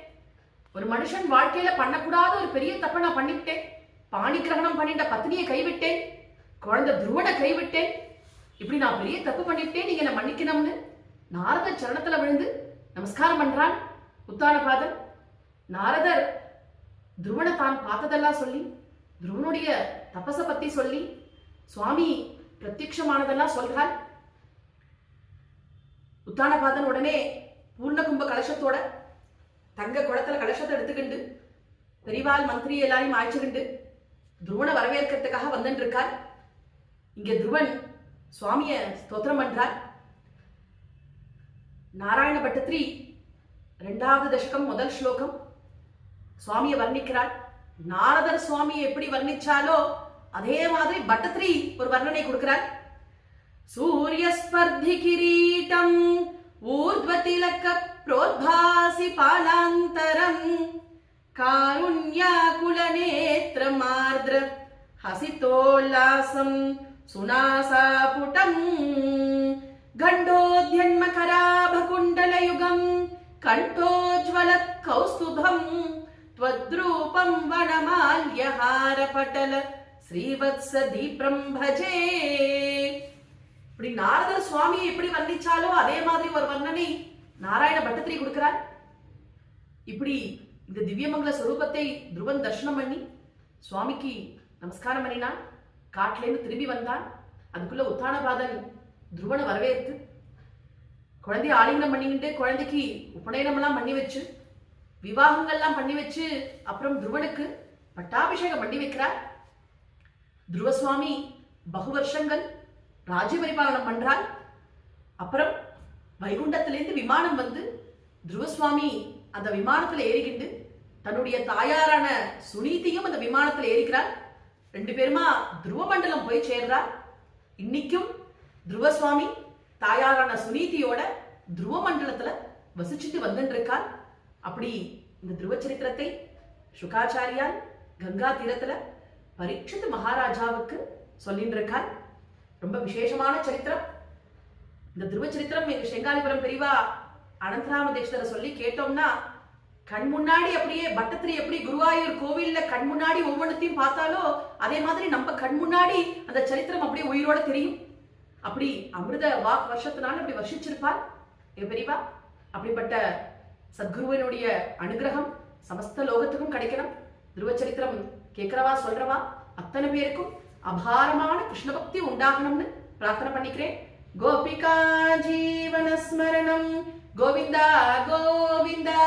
ஒரு மனுஷன் வாழ்க்கையில பண்ணக்கூடாத ஒரு பெரிய தப்பை நான் பண்ணிவிட்டேன், பாணி கிரகணம் பண்ணிட்ட பத்னியை கைவிட்டேன், குழந்தை துருவனை கைவிட்டேன், இப்படி நான் பெரிய தப்பு பண்ணிவிட்டேன், நீங்க என்ன மன்னிக்கணும்னு நாரத சரணத்துல விழுந்து நமஸ்காரம் பண்றான் உத்தானபாதன். நாரதர் துருவனை தான் பார்த்ததெல்லாம் சொல்லி, துருவனுடைய தபச பத்தி சொல்லி, சுவாமி பிரத்யட்சமானதெல்லாம் சொல்றார். உத்தானபாதன் உடனே பூர்ண கும்ப கலசத்தோட தங்க குடத்துல கலசத்தை எடுத்துக்கிண்டு பெரிவாள் மந்திரி எல்லாரையும் ஆய்ச்சிக்கிண்டு துருவனை வரவேற்கிறதுக்காக வந்துட்டு இருக்கார். இங்க துருவன் சுவாமிய ஸ்தோத்திரம் பண்றார். நாராயண பட்டத்ரி 2வது தசகம் முதல் ஸ்லோகம் சுவாமியை வர்ணிக்கிறார். நாரதர் சுவாமியை எப்படி வர்ணிச்சாலோ அதே மாதிரி பட்டத்ரி ஒரு வர்ணனை கொடுக்கிறார். சூரிய ஸ்பர்தி கிரீட்டம் ஊர்த்வதிலக ப்ரோத்பாசி பாலாந்தரம் காருண்யாகுல நேத்ர மார்த்ர ஹசிதோல்லாசம் சுனாசாபுடம் கண்டோத்யன்மகராபகுண்டலயுகம் கண்டோஜ்வல கௌஸ்துபம் त्वद्रूपं वनमाल्यहारपटल श्रीवत्स दीप्रं भजे. இப்படி நாரதர் சுவாமியை எப்படி வர்ணிச்சாலோ அதே மாதிரி ஒரு வர்ணனை நாராயண பட்டத்திரி கொடுக்கிறார். இப்படி இந்த திவ்யமங்கல ஸ்வரூபத்தை துருவன் தர்சனம் பண்ணி சுவாமிக்கு நமஸ்காரம் பண்ணினான். காட்டிலேருந்து திரும்பி வந்தான். அதுக்குள்ள உத்தானபாதன் துருவனை வரவேற்று குழந்தைய ஆலிங்கனம் பண்ணிக்கிட்டு குழந்தைக்கு உபநயனம் எல்லாம் பண்ணி வச்சு விவாகங்கள்லாம் பண்ணி வச்சு அப்புறம் துருவனுக்கு பட்டாபிஷேகம் பண்ணி வைக்கிறார். துருவசுவாமி பகு வருஷங்கள் ராஜ்ய பரிபாலனம் பண்றார். அப்புறம் வைகுண்டத்திலிருந்து விமானம் வந்து துருவசுவாமி அந்த விமானத்துல ஏறிக்கிண்டு தன்னுடைய தாயாரான சுனீதியும் அந்த விமானத்துல ஏறிக்கிறார். 2 பேருமா துருவ மண்டலம் போய் சேர்றார். இன்னைக்கும் துருவசுவாமி தாயாரான சுனீதியோட துருவ மண்டலத்துல வசிச்சுட்டு வந்துட்டு இருக்கார். அப்படி இந்த துருவ சரித்திரத்தை சுகாச்சாரியால் கங்கா தீரத்துல பரீட்சித் மகாராஜாவுக்கு சொல்லிட்டு இருக்கார். ரொம்ப விசேஷமான சரித்திரம். இந்த துருவ சரித்திரம் எங்க செங்காலிபுரம் பெரியவா அனந்தராம தீட்சிதரை சொல்லி கேட்டோம்னா கண் முன்னாடி அப்படியே பட்டத்திரி எப்படி குருவாயூர் கோவில்ல கண் முன்னாடி ஒவ்வொன்றத்தையும் பார்த்தாலோ அதே மாதிரி நம்ம கண் முன்னாடி அந்த சரித்திரம் அப்படியே உயிரோட தெரியும். அப்படி அமிர்த வாக் வருஷத்தினால அப்படி வர்ஷிச்சிருப்பார் பெரியவா. அப்படிப்பட்ட சத்குருவனுடைய அனுகிரகம் சமஸ்த லோகத்துக்கும் கிடைக்கணும். துருவ சரித்திரம் கேட்கிறவா சொல்றவா அத்தனை பேருக்கும் அபாரமான கிருஷ்ண பக்தி உண்டாகணும்னு பிரார்த்தனை பண்ணிக்கிறேன். கோபிகா ஜீவன ஸ்மரணம் கோவிந்தா கோவிந்தா.